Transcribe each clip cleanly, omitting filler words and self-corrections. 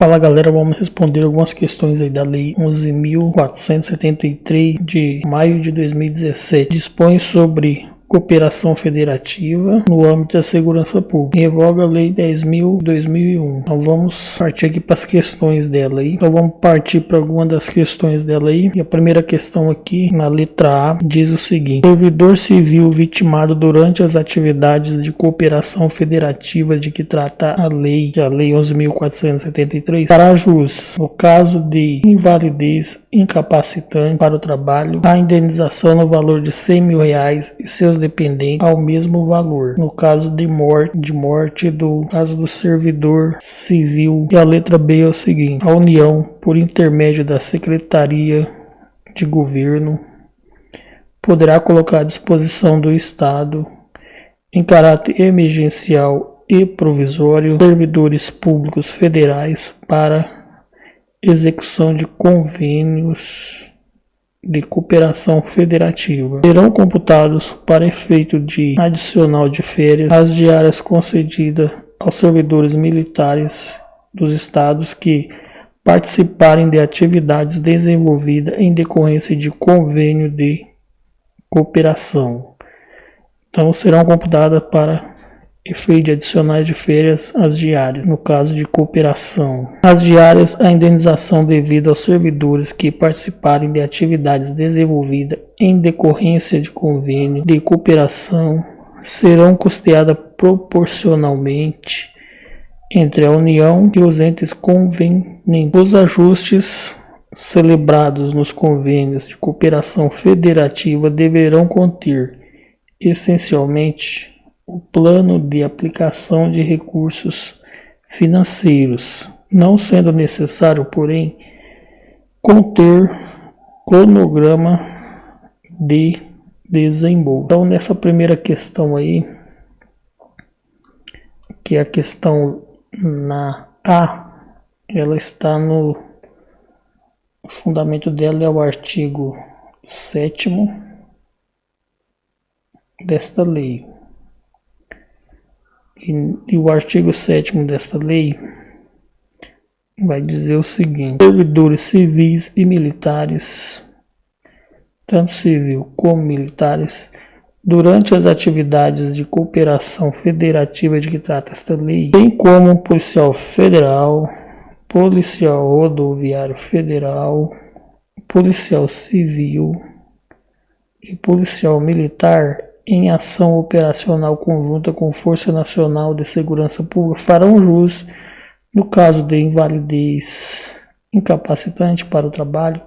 Fala galera, vamos responder algumas questões aí da Lei 11.473 de maio de 2017. Dispõe sobre cooperação federativa no âmbito da segurança pública. Revoga a Lei 10.000 de 2001. Então vamos partir aqui para as questões dela aí. Então vamos partir para alguma das questões dela aí. E a primeira questão aqui, na letra A, diz o seguinte: servidor civil vitimado durante as atividades de cooperação federativa de que trata a lei 11.473, fará jus, no caso de invalidez incapacitante para o trabalho, a indenização no valor de R$100 mil e seus dependentes ao mesmo valor, no caso de morte do caso do servidor civil. E a letra B é o seguinte: a União, por intermédio da Secretaria de Governo, poderá colocar à disposição do Estado, em caráter emergencial e provisório, servidores públicos federais para execução de convênios de cooperação federativa. Serão computados para efeito de adicional de férias as diárias concedidas aos servidores militares dos estados que participarem de atividades desenvolvidas em decorrência de convênio de cooperação. Então serão computadas para efeito de adicionais de férias as diárias, no caso de cooperação. As diárias, a indenização devida aos servidores que participarem de atividades desenvolvidas em decorrência de convênio de cooperação serão custeadas proporcionalmente entre a União e os entes convenientes. Os ajustes celebrados nos convênios de cooperação federativa deverão conter, essencialmente, o plano de aplicação de recursos financeiros, não sendo necessário, porém, conter cronograma de desembolso. Então, nessa primeira questão aí, que é a questão na A, ela está no fundamento dela, é o artigo 7º desta lei. E o artigo 7º desta lei vai dizer o seguinte: servidores civis e militares, tanto civil como militares, durante as atividades de cooperação federativa de que trata esta lei, bem como policial federal, policial rodoviário federal, policial civil e policial militar, em ação operacional conjunta com Força Nacional de Segurança Pública, farão jus, no caso de invalidez incapacitante para o trabalho,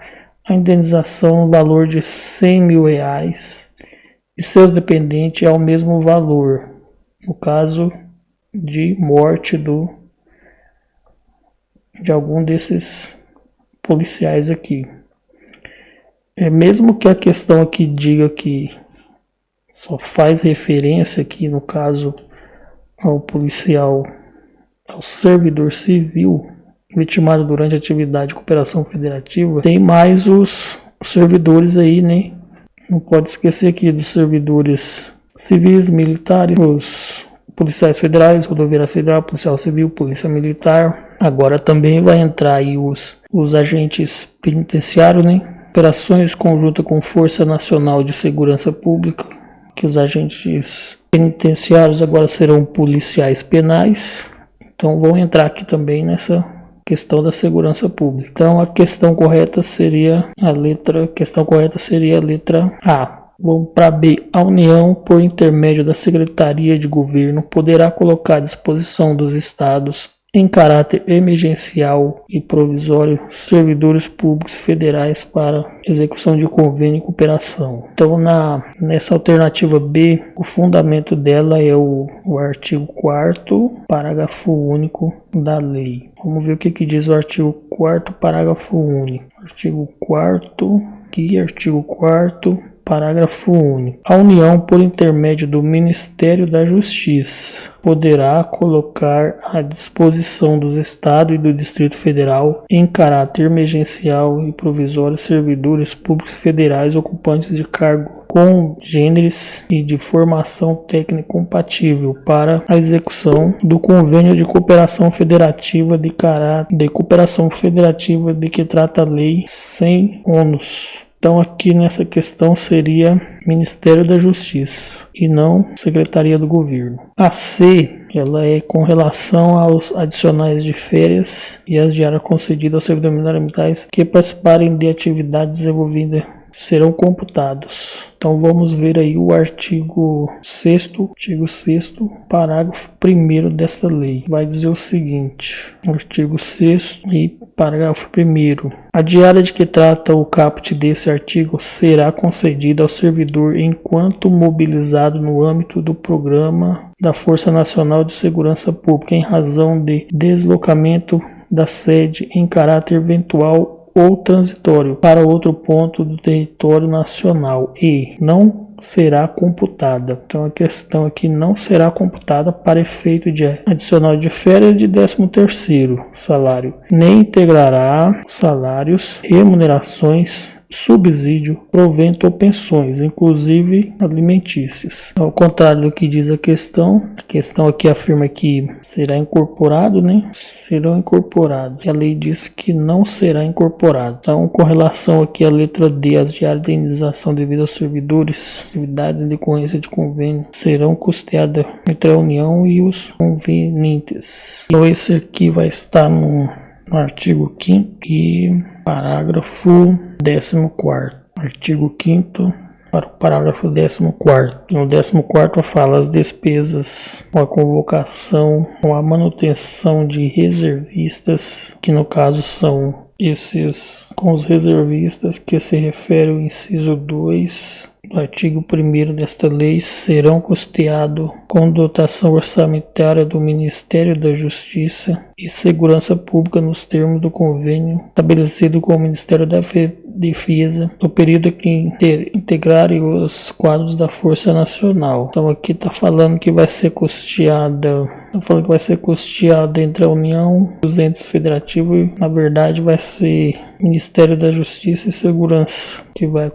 a indenização no valor de R$100 mil e seus dependentes ao mesmo valor, no caso de morte de algum desses policiais aqui. Mesmo que a questão aqui diga que só faz referência aqui, no caso, ao policial, ao servidor civil vitimado durante a atividade de cooperação federativa, tem mais os servidores aí, né? Não pode esquecer aqui dos servidores civis, militares, os policiais federais, rodoviária federal, policial civil, polícia militar. Agora também vai entrar aí os agentes penitenciários, né? Operações conjuntas com Força Nacional de Segurança Pública, que os agentes penitenciários agora serão policiais penais, então vão entrar aqui também nessa questão da segurança pública. Então a questão correta seria a letra A. Vamos para B. A União, por intermédio da Secretaria de Governo, poderá colocar à disposição dos estados, em caráter emergencial e provisório, servidores públicos federais para execução de convênio e cooperação. Então, nessa alternativa B, o fundamento dela é o artigo 4º, parágrafo único da lei. Vamos ver o que diz o artigo 4º, parágrafo único. Artigo 4º, aqui, artigo 4º. Parágrafo único. A União, por intermédio do Ministério da Justiça, poderá colocar à disposição dos Estados e do Distrito Federal, em caráter emergencial e provisório, servidores públicos federais ocupantes de cargo congêneres e de formação técnica compatível para a execução do Convênio de Cooperação Federativa de que trata a lei sem ônus. Então aqui nessa questão seria Ministério da Justiça e não Secretaria do Governo. A C, ela é com relação aos adicionais de férias e as diárias concedidas aos servidores militares que participarem de atividade desenvolvida serão computados. Então vamos ver aí o artigo 6º, parágrafo 1º dessa lei. Vai dizer o seguinte: artigo 6º e parágrafo 1º. A diária de que trata o caput desse artigo será concedida ao servidor enquanto mobilizado no âmbito do programa da Força Nacional de Segurança Pública em razão de deslocamento da sede em caráter eventual ou transitório para outro ponto do território nacional e não será computada. Então a questão aqui não será computada para efeito de adicional de férias de 13º salário, nem integrará salários, remunerações, subsídio, provento ou pensões, inclusive alimentícias. Ao contrário do que diz a questão aqui afirma que será incorporado, serão incorporados. E a lei diz que não será incorporado. Então, com relação aqui à letra D, as diárias de indenização devido aos servidores, atividade em decorrência de convênio, serão custeadas entre a União e os convenientes. Então, esse aqui vai estar no artigo 5º e parágrafo 14º. Artigo 5º para o parágrafo 14º. No 14º fala as despesas com a convocação ou a manutenção de reservistas, que no caso são esses com os reservistas que se refere ao inciso 2 do artigo 1º desta lei, serão custeados com dotação orçamentária do Ministério da Justiça e Segurança Pública nos termos do convênio estabelecido com o Ministério da Defesa no período que integrarem os quadros da Força Nacional. Então aqui está falando que vai ser custeada entre a União e os entes federativos e na verdade vai ser Ministério da Justiça e Segurança que vai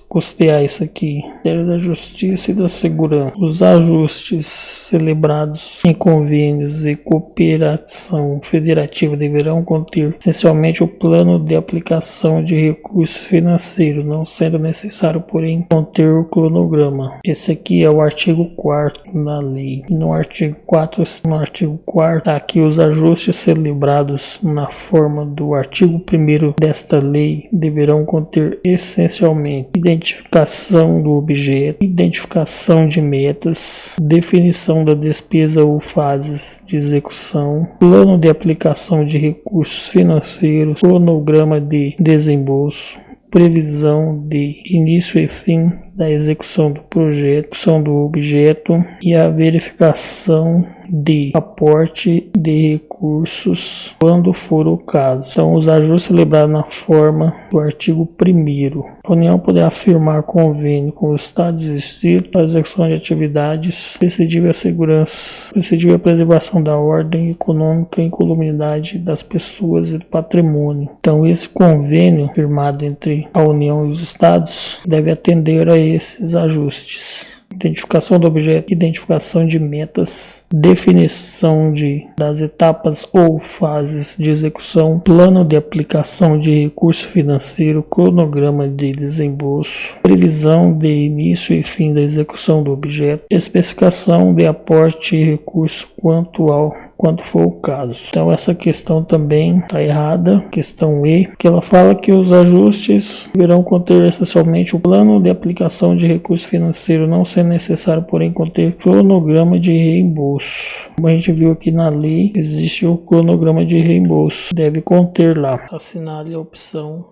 custear isso aqui. Ministério da Justiça e da Segurança. Os ajustes celebrados em convênios e cooperação federativa deverão conter essencialmente o plano de aplicação de recursos financeiros, não sendo necessário, porém, conter o cronograma. Esse aqui é o artigo 4º da lei. No artigo 4 está aqui os ajustes celebrados na forma do artigo 1º desta lei deverão conter essencialmente identificação do objeto, identificação de metas, definição da despesa ou fases de execução, plano de aplicação de recursos financeiros, cronograma de desembolso, previsão de início e fim da execução do projeto, execução do objeto e a verificação de aporte de recursos quando for o caso. Então, os ajustes celebrados na forma do artigo 1º. A União poderá firmar convênio com o Estado e Distrito para a execução de atividades prescindível à segurança, prescindível à preservação da ordem econômica e incolumidade das pessoas e do patrimônio. Então, esse convênio firmado entre a União e os Estados deve atender a esses ajustes. Identificação do objeto, identificação de metas, definição das etapas ou fases de execução, plano de aplicação de recurso financeiro, cronograma de desembolso, previsão de início e fim da execução do objeto, especificação de aporte e recurso quanto for o caso. Então essa questão também está errada, questão E, que ela fala que os ajustes deverão conter essencialmente o plano de aplicação de recurso financeiro, não sendo necessário, porém, conter cronograma de reembolso. Como a gente viu aqui na lei, existe o cronograma de reembolso, deve conter lá. Assinale a opção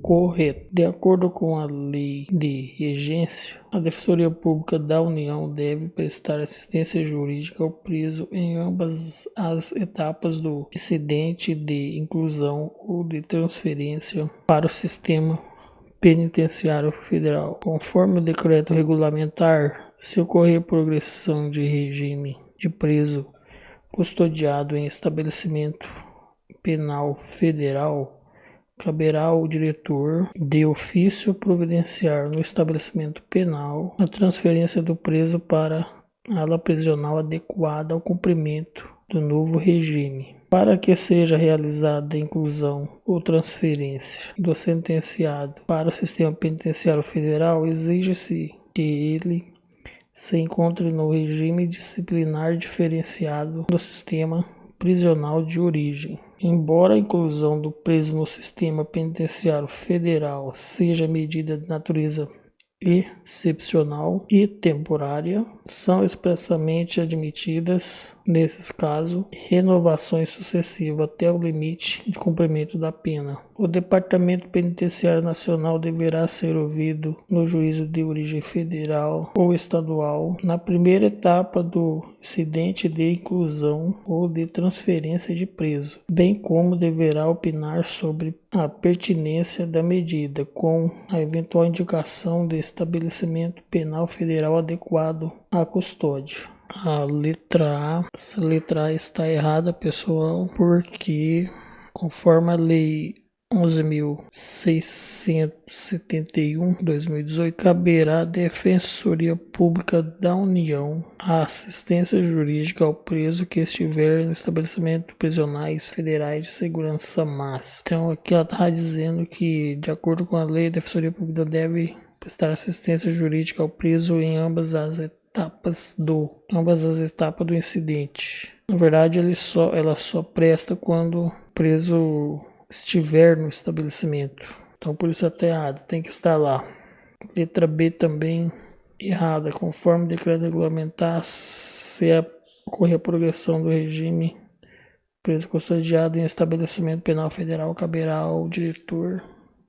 correto. De acordo com a lei de regência, a Defensoria Pública da União deve prestar assistência jurídica ao preso em ambas as etapas do incidente de inclusão ou de transferência para o sistema Penitenciário Federal. Conforme o decreto regulamentar, se ocorrer progressão de regime de preso custodiado em estabelecimento penal federal, caberá ao diretor de ofício providenciar no estabelecimento penal a transferência do preso para a ala prisional adequada ao cumprimento do novo regime. Para que seja realizada a inclusão ou transferência do sentenciado para o sistema penitenciário federal, exige-se que ele se encontre no regime disciplinar diferenciado do sistema prisional de origem. Embora a inclusão do preso no sistema penitenciário federal seja medida de natureza excepcional e temporária, são expressamente admitidas, nesses casos, renovações sucessivas até o limite de cumprimento da pena. O Departamento Penitenciário Nacional deverá ser ouvido no juízo de origem federal ou estadual na primeira etapa do incidente de inclusão ou de transferência de preso, bem como deverá opinar sobre a pertinência da medida, com a eventual indicação de estabelecimento penal federal adequado à custódia. A letra A, essa letra A está errada, pessoal, porque conforme a lei 11.671, 2018, caberá à Defensoria Pública da União a assistência jurídica ao preso que estiver no estabelecimento prisionais federais de segurança máxima. Então aqui ela está dizendo que, de acordo com a lei, a Defensoria Pública deve prestar assistência jurídica ao preso em ambas as etapas do incidente. Na verdade, ela só presta quando o preso estiver no estabelecimento. Então por isso até errado, tem que estar lá. Letra B também errada. Conforme o decreto regulamentar, se ocorrer a progressão do regime preso custodiado em estabelecimento penal federal, caberá ao diretor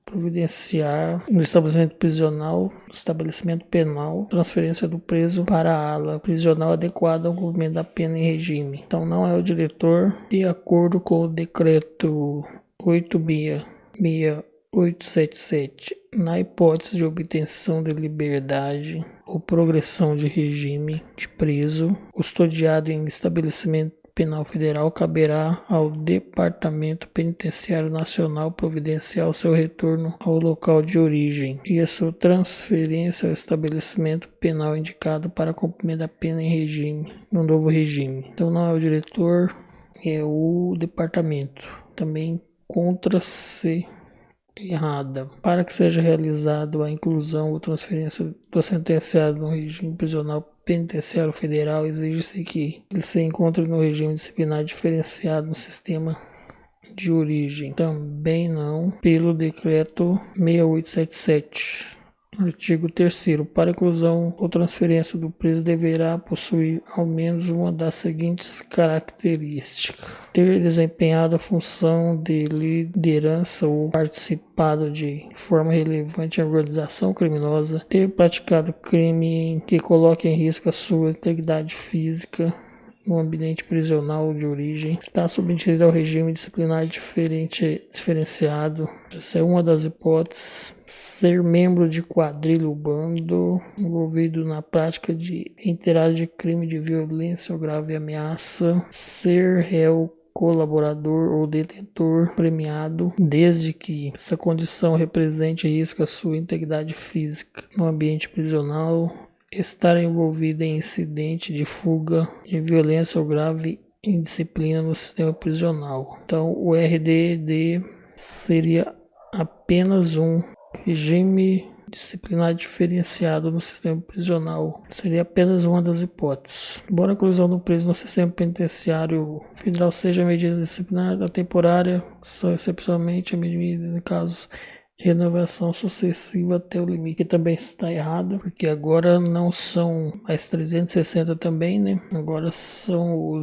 providenciar no estabelecimento prisional, estabelecimento penal, transferência do preso para a ala prisional adequada ao cumprimento da pena em regime. Então não é o diretor, de acordo com o decreto 8.877, na hipótese de obtenção de liberdade ou progressão de regime de preso custodiado em estabelecimento penal federal, caberá ao Departamento Penitenciário Nacional providenciar o seu retorno ao local de origem e a sua transferência ao estabelecimento penal indicado para cumprimento da pena em regime, no novo regime. Então não é o diretor, é o departamento. Também contra-se errada. Para que seja realizado a inclusão ou transferência do sentenciado no regime prisional penitenciário federal, exige-se que ele se encontre no regime disciplinar diferenciado no sistema de origem. Também não, pelo decreto 6877. Artigo 3º. Para inclusão ou transferência do preso deverá possuir ao menos uma das seguintes características: ter desempenhado a função de liderança ou participado de forma relevante em organização criminosa, ter praticado crime que coloque em risco a sua integridade física no ambiente prisional de origem, está submetido ao regime disciplinar diferenciado. Essa é uma das hipóteses. Ser membro de quadrilha ou bando, envolvido na prática de reiterado de crime de violência ou grave ameaça, ser réu colaborador ou detentor premiado, desde que essa condição represente risco à sua integridade física no ambiente prisional, estar envolvido em incidente de fuga, de violência ou grave indisciplina no sistema prisional. Então, o RDD seria apenas um regime disciplinar diferenciado no sistema prisional. Seria apenas uma das hipóteses. Embora a inclusão do preso no sistema penitenciário federal seja medida disciplinar temporária, são excepcionalmente a medida em casos renovação sucessiva até o limite, que também está errado, porque agora não são mais 360 também, né? Agora são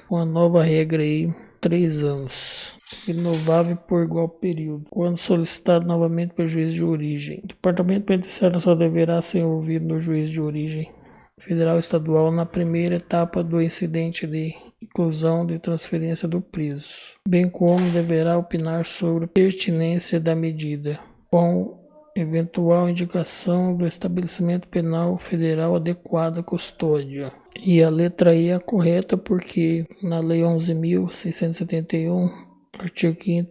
uma nova regra aí, 3 anos. Renovável por igual período, quando solicitado novamente pelo juiz de origem. O Departamento Penitenciário só deverá ser ouvido no juiz de origem federal e estadual na primeira etapa do incidente de inclusão de transferência do preso, bem como deverá opinar sobre a pertinência da medida, com eventual indicação do estabelecimento penal federal adequado à custódia. E a letra E é a correta porque na Lei 11.671, artigo 5º,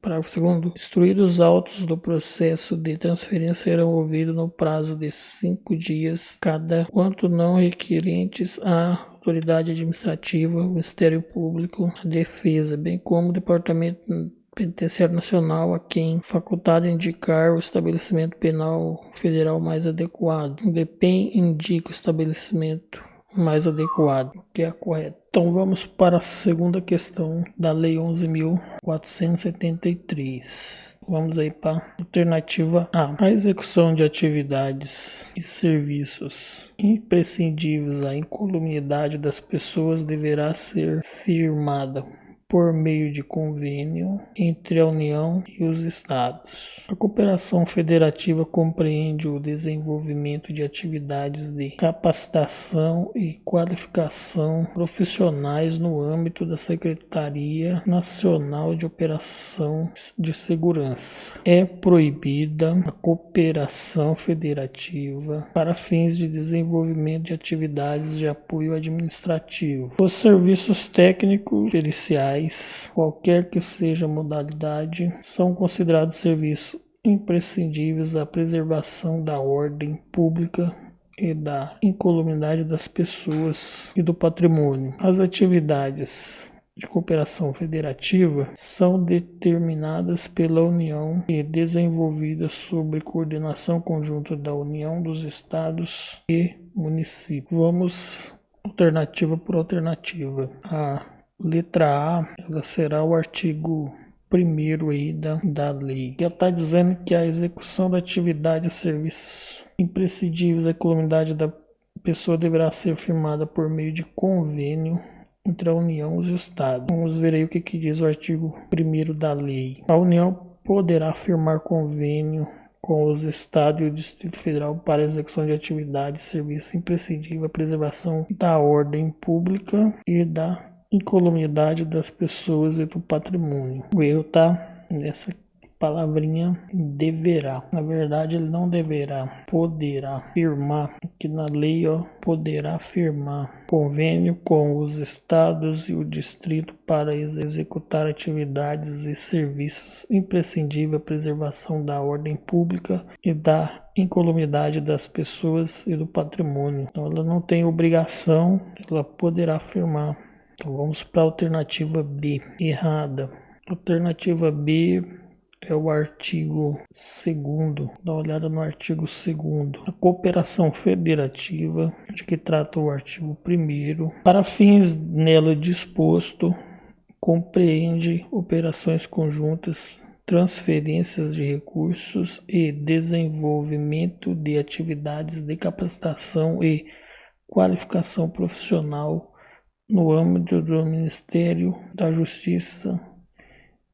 parágrafo 2º, instruídos os autos do processo de transferência serão ouvidos no prazo de 5 dias cada, quanto não requerentes à autoridade administrativa, o Ministério Público, a Defesa, bem como o Departamento Penitenciário Nacional, a quem facultado indicar o estabelecimento penal federal mais adequado. O DPEM indica o estabelecimento mais adequado, que é a correta. Então vamos para a segunda questão da Lei 11.473. Vamos aí para a alternativa A. A execução de atividades e serviços imprescindíveis à incolumidade das pessoas deverá ser firmada por meio de convênio entre a União e os Estados. A cooperação federativa compreende o desenvolvimento de atividades de capacitação e qualificação profissionais no âmbito da Secretaria Nacional de Operação de Segurança. É proibida a cooperação federativa para fins de desenvolvimento de atividades de apoio administrativo. Os serviços técnicos periciais, qualquer que seja a modalidade, são considerados serviços imprescindíveis à preservação da ordem pública e da incolumidade das pessoas e do patrimônio. As atividades de cooperação federativa são determinadas pela União e desenvolvidas sob coordenação conjunta da União, dos Estados e municípios. Vamos alternativa por alternativa. A letra A, ela será o artigo 1º aí da lei. Ela está dizendo que a execução da atividade e serviços imprescindíveis à incolumidade da pessoa deverá ser firmada por meio de convênio entre a União e os Estados. Vamos ver aí o que diz o artigo 1º da lei. A União poderá firmar convênio com os Estados e o Distrito Federal para a execução de atividades e serviços imprescindíveis à preservação da ordem pública e da incolumidade das pessoas e do patrimônio. O erro está nessa palavrinha deverá. Na verdade, ele não deverá, poderá firmar. Aqui na lei, poderá firmar convênio com os estados e o distrito para executar atividades e serviços imprescindíveis à preservação da ordem pública e da incolumidade das pessoas e do patrimônio. Então, ela não tem obrigação, ela poderá firmar. Então vamos para a alternativa B, errada. Alternativa B é o artigo 2º. Dá uma olhada no artigo 2º. A cooperação federativa, de que trata o artigo 1º, para fins nela disposto, compreende operações conjuntas, transferências de recursos e desenvolvimento de atividades de capacitação e qualificação profissional no âmbito do Ministério da Justiça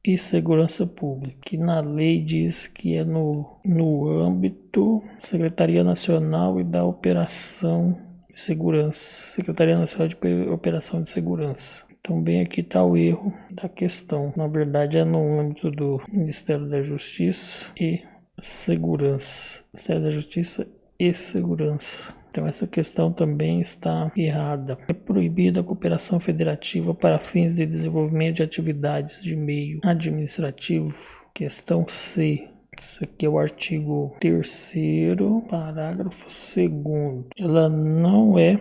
e Segurança Pública, que na lei diz que é no âmbito da Secretaria Nacional e da Operação de Segurança, Secretaria Nacional de Operação de Segurança. Então bem aqui está o erro da questão. Na verdade é no âmbito do Ministério da Justiça e Segurança. Ministério da Justiça e Segurança. Então essa questão também está errada. É proibida a cooperação federativa para fins de desenvolvimento de atividades de meio administrativo. Questão C. Isso aqui é o artigo 3º, parágrafo 2º. Ela não é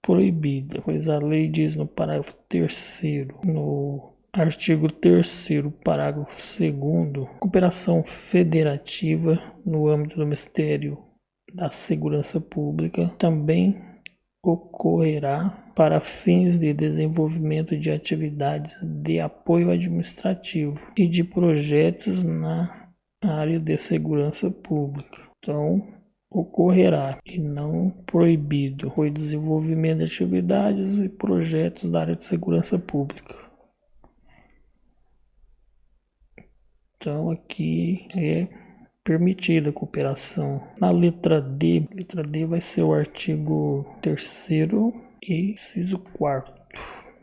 proibida, pois a lei diz no parágrafo 3º, no artigo 3º, parágrafo 2º, cooperação federativa no âmbito do Ministério da Segurança Pública também ocorrerá para fins de desenvolvimento de atividades de apoio administrativo e de projetos na área de segurança pública. Então, ocorrerá e não proibido o desenvolvimento de atividades e projetos da área de segurança pública. Então, aqui é permitida a cooperação. Na letra D vai ser o artigo 3º e inciso 4º.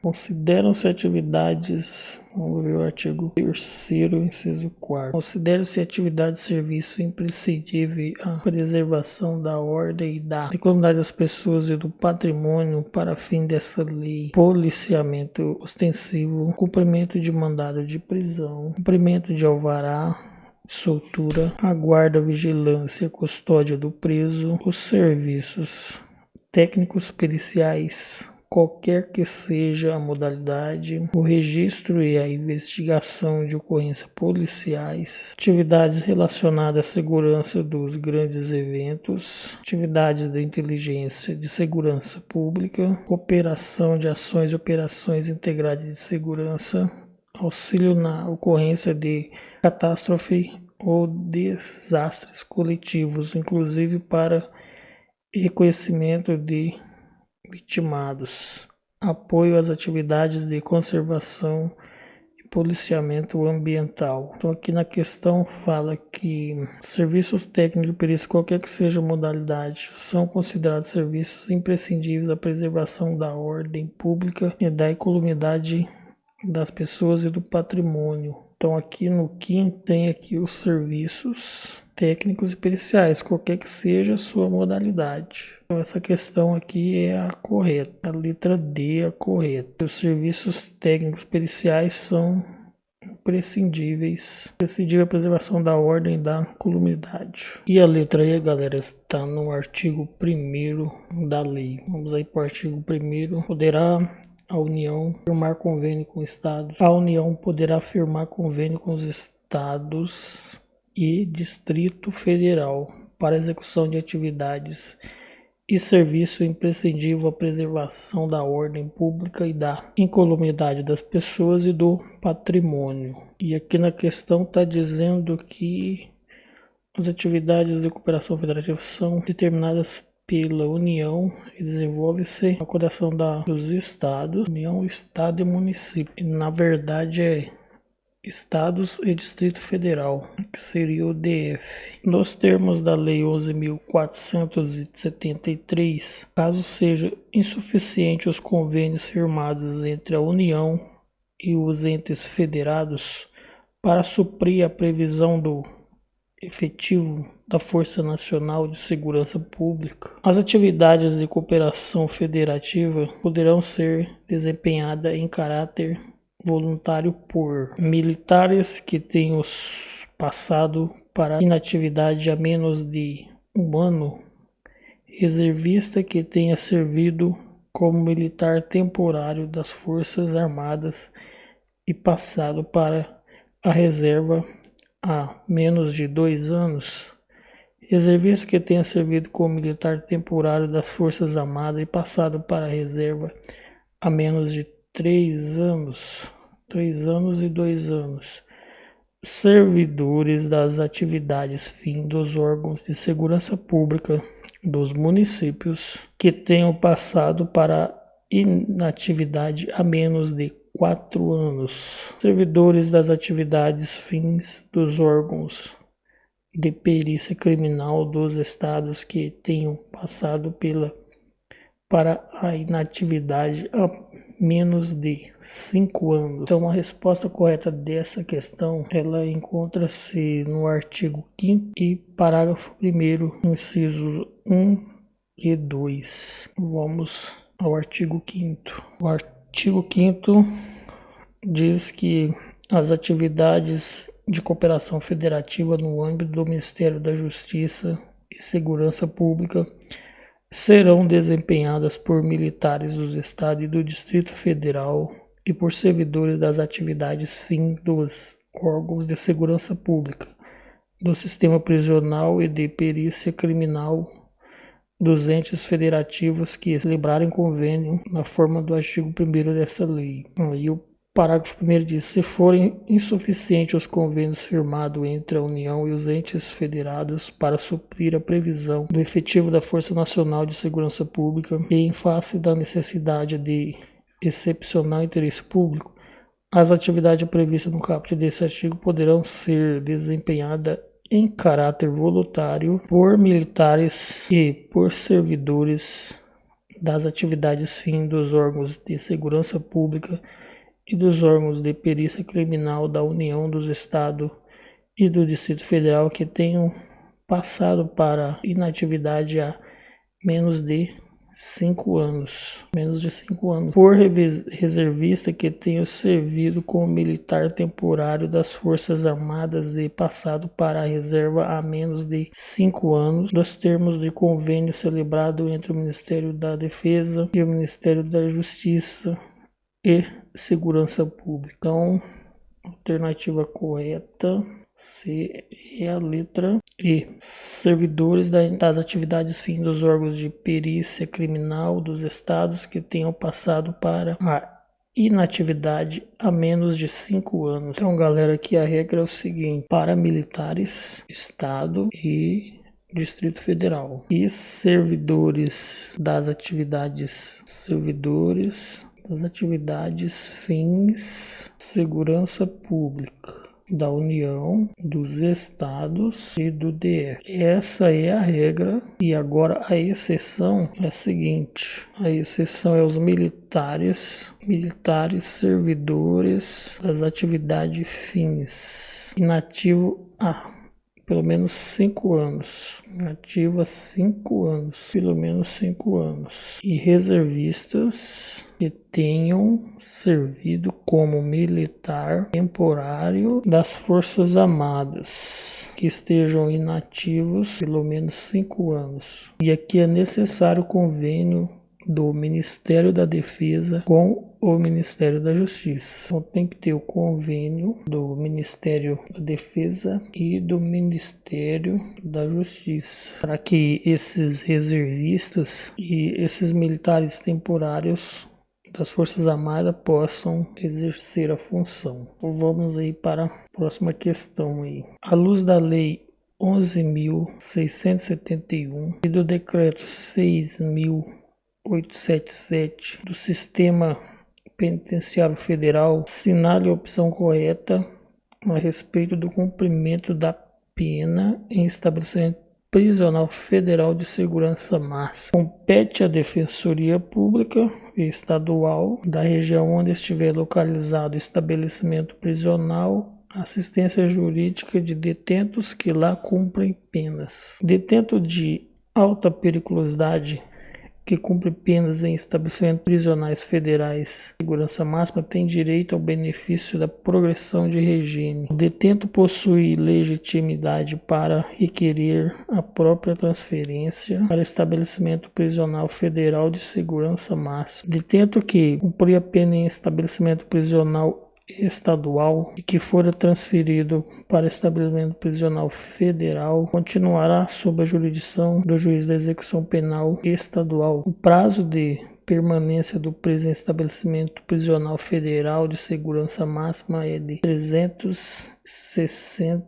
Consideram-se atividades, vamos ver o artigo 3º, inciso 4º. Considera-se atividade de serviço imprescindível a preservação da ordem e da economidade das pessoas e do patrimônio para fim dessa lei: policiamento ostensivo, cumprimento de mandado de prisão, cumprimento de alvará, soltura, a guarda, vigilância, custódia do preso, os serviços técnicos periciais, qualquer que seja a modalidade, o registro e a investigação de ocorrências policiais, atividades relacionadas à segurança dos grandes eventos, atividades de inteligência de segurança pública, cooperação de ações e operações integradas de segurança, auxílio na ocorrência de catástrofe ou desastres coletivos, inclusive para reconhecimento de vitimados, apoio às atividades de conservação e policiamento ambiental. Então aqui na questão fala que serviços técnicos de perícia, qualquer que seja a modalidade, são considerados serviços imprescindíveis à preservação da ordem pública e da economidade das pessoas e do patrimônio. Então aqui no 5º tem aqui os serviços técnicos e periciais, qualquer que seja a sua modalidade. Então essa questão aqui é a correta, a letra D é a correta. Os serviços técnicos periciais são imprescindíveis à preservação da ordem e da comunidade. E a letra E, galera, está no artigo 1º da lei. Vamos aí para o artigo 1º. Poderá a União firmar convênio com estados. A União poderá firmar convênio com os estados e Distrito Federal para execução de atividades e serviço imprescindível à preservação da ordem pública e da incolumidade das pessoas e do patrimônio. E aqui na questão está dizendo que as atividades de cooperação federativa são determinadas pela União e desenvolve-se a coordenação dos estados, União, Estado e município. E, na verdade é Estados e Distrito Federal, que seria o DF. Nos termos da Lei 11.473, caso seja insuficiente os convênios firmados entre a União e os entes federados para suprir a previsão do efetivo da Força Nacional de Segurança Pública, as atividades de cooperação federativa poderão ser desempenhadas em caráter voluntário por militares que tenham passado para inatividade há menos de um ano, reservista que tenha servido como militar temporário das Forças Armadas e passado para a reserva há menos de 2 anos, reservista que tenha servido como militar temporário das Forças Armadas e passado para a reserva há menos de 3 anos, 3 anos e 2 anos, servidores das atividades fim dos órgãos de segurança pública dos municípios que tenham passado para inatividade há menos de 4 anos, servidores das atividades fins dos órgãos de perícia criminal dos estados que tenham passado para a inatividade há menos de 5 anos. Então a resposta correta dessa questão, ela encontra-se no artigo 5º e parágrafo 1º, incisos 1 e 2. Vamos ao artigo 5º. O artigo 5º diz que as atividades de cooperação federativa no âmbito do Ministério da Justiça e Segurança Pública serão desempenhadas por militares dos Estados e do Distrito Federal e por servidores das atividades fim dos órgãos de segurança pública, do sistema prisional e de perícia criminal dos entes federativos que celebrarem convênio na forma do artigo 1º dessa lei. E o parágrafo 1º diz: se forem insuficientes os convênios firmados entre a União e os entes federados para suprir a previsão do efetivo da Força Nacional de Segurança Pública e em face da necessidade de excepcional interesse público, as atividades previstas no caput desse artigo poderão ser desempenhadas em caráter voluntário por militares e por servidores das atividades fim dos órgãos de segurança pública e dos órgãos de perícia criminal da União, dos Estados e do Distrito Federal que tenham passado para inatividade há menos de 5 anos. Por reservista que tenha servido como militar temporário das Forças Armadas e passado para a reserva há menos de 5 anos, nos termos de convênio celebrado entre o Ministério da Defesa e o Ministério da Justiça e Segurança Pública. Então, alternativa correta C é a letra E. Servidores das atividades fim dos órgãos de perícia criminal dos estados que tenham passado para a inatividade há menos de 5 anos. Então, galera, aqui a regra é o seguinte: paramilitares, Estado e Distrito Federal. E servidores das atividades fins segurança pública da União, dos Estados e do DF. Essa é a regra. E agora a exceção é a seguinte: a exceção é os militares servidores das atividades fins, inativo há pelo menos 5 anos, inativo há 5 anos, pelo menos 5 anos, e reservistas que tenham servido como militar temporário das Forças Armadas, que estejam inativos pelo menos 5 anos. E aqui é necessário convênio do Ministério da Defesa com o Ministério da Justiça. Então tem que ter o convênio do Ministério da Defesa e do Ministério da Justiça para que esses reservistas e esses militares temporários das Forças Armadas possam exercer a função. Então vamos aí para a próxima questão aí. À luz da Lei 11.671 e do Decreto 6.877 do Sistema Penitenciário Federal, assinale a opção correta a respeito do cumprimento da pena em estabelecimento prisional federal de segurança máxima. Compete à Defensoria Pública Estadual da região onde estiver localizado o estabelecimento prisional assistência jurídica de detentos que lá cumprem penas. Detento de alta periculosidade que cumpre penas em estabelecimentos prisionais federais de segurança máxima tem direito ao benefício da progressão de regime. O detento possui legitimidade para requerer a própria transferência para estabelecimento prisional federal de segurança máxima. Detento que cumprir a pena em estabelecimento prisional estadual e que for transferido para estabelecimento prisional federal continuará sob a jurisdição do juiz da execução penal estadual. O prazo de permanência do preso em estabelecimento prisional federal de segurança máxima é de 360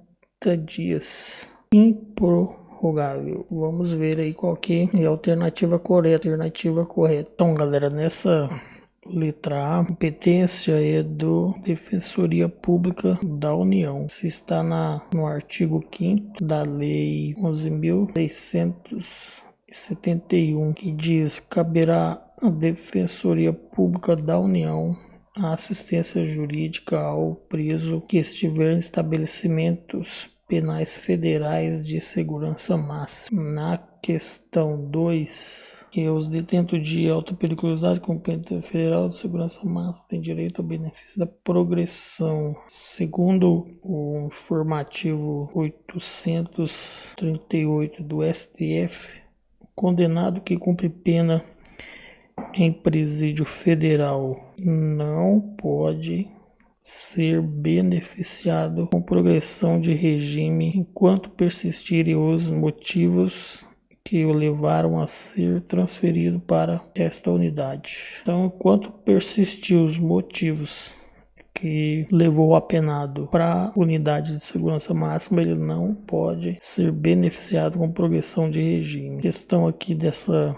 dias, improrrogável. Vamos ver aí qual que é a alternativa correta. Então, galera, nessa letra A, competência é do Defensoria Pública da União. Isso está no artigo 5º da Lei 11.671, que diz: caberá à Defensoria Pública da União a assistência jurídica ao preso que estiver em estabelecimentos penais federais de segurança máxima. Na questão 2, que os detentos de alta periculosidade com pena federal de segurança máxima têm direito ao benefício da progressão. Segundo o informativo 838 do STF, o condenado que cumpre pena em presídio federal não pode ser beneficiado com progressão de regime enquanto persistirem os motivos que o levaram a ser transferido para esta unidade. Então, enquanto persistir os motivos que levou o apenado para a unidade de segurança máxima, ele não pode ser beneficiado com progressão de regime. A questão aqui dessa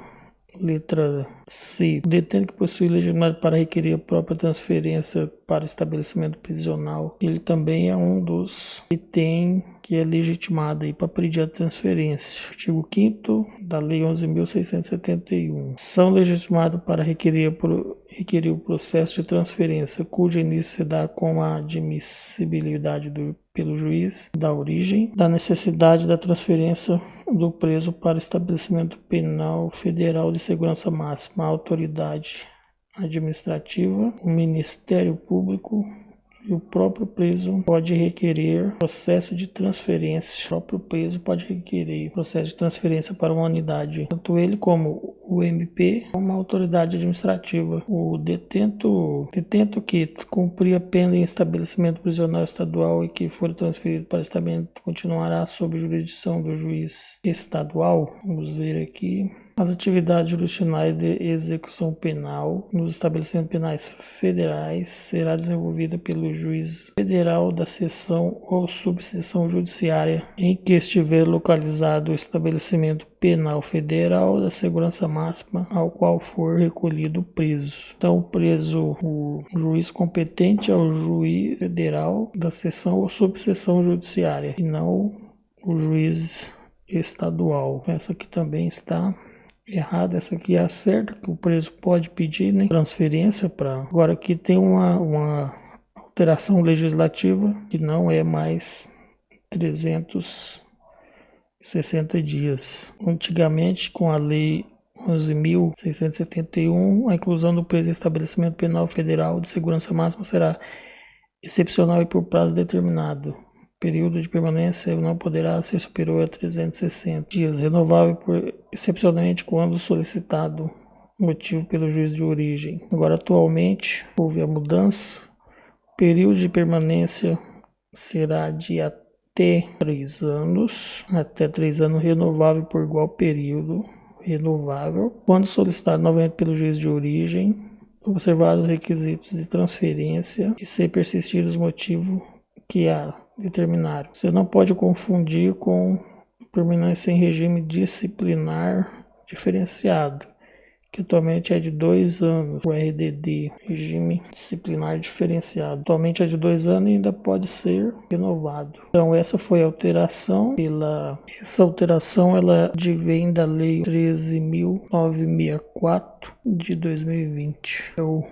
letra C: o detento que possui legitimidade para requerer a própria transferência para estabelecimento prisional, ele também é um dos que tem que é legitimado aí para pedir a transferência. Artigo 5º da Lei 11.671. São legitimados para requerer o processo de transferência, cujo início se dá com a admissibilidade pelo juiz da origem, da necessidade da transferência do preso para estabelecimento penal federal de segurança máxima, a autoridade administrativa, o Ministério Público e o próprio preso pode requerer processo de transferência. O próprio preso pode requerer processo de transferência para uma unidade, tanto ele como o MP, como a autoridade administrativa. O detento que cumprir a pena em estabelecimento prisional estadual e que for transferido para estabelecimento continuará sob jurisdição do juiz estadual. Vamos ver aqui. As atividades jurisdicionais de execução penal nos estabelecimentos penais federais será desenvolvida pelo juiz federal da seção ou subseção judiciária em que estiver localizado o estabelecimento penal federal da segurança máxima ao qual for recolhido o preso. Então, o juiz competente é o juiz federal da seção ou subseção judiciária e não o juiz estadual. Essa aqui também está errada, essa aqui é a certa, que o preso pode pedir, né, transferência para. Agora aqui tem uma alteração legislativa que não é mais 360 dias. Antigamente, com a Lei 11.671, a inclusão do preso em estabelecimento penal federal de segurança máxima será excepcional e por prazo determinado. O período de permanência não poderá ser superior a 360 dias, renovável excepcionalmente quando solicitado motivo pelo juiz de origem. Agora, atualmente, houve a mudança. O período de permanência será de até 3 anos, renovável por igual período, renovável, quando solicitado novamente pelo juiz de origem, observados os requisitos de transferência e se persistir os motivos que há determinaram. Você não pode confundir com permanência em regime disciplinar diferenciado, que atualmente é de 2 anos, o RDD, regime disciplinar diferenciado. Atualmente é de 2 anos e ainda pode ser renovado. Então essa foi a alteração. Essa alteração ela advém da Lei 13.964 de 2020. É o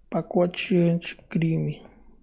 pacote anticrime.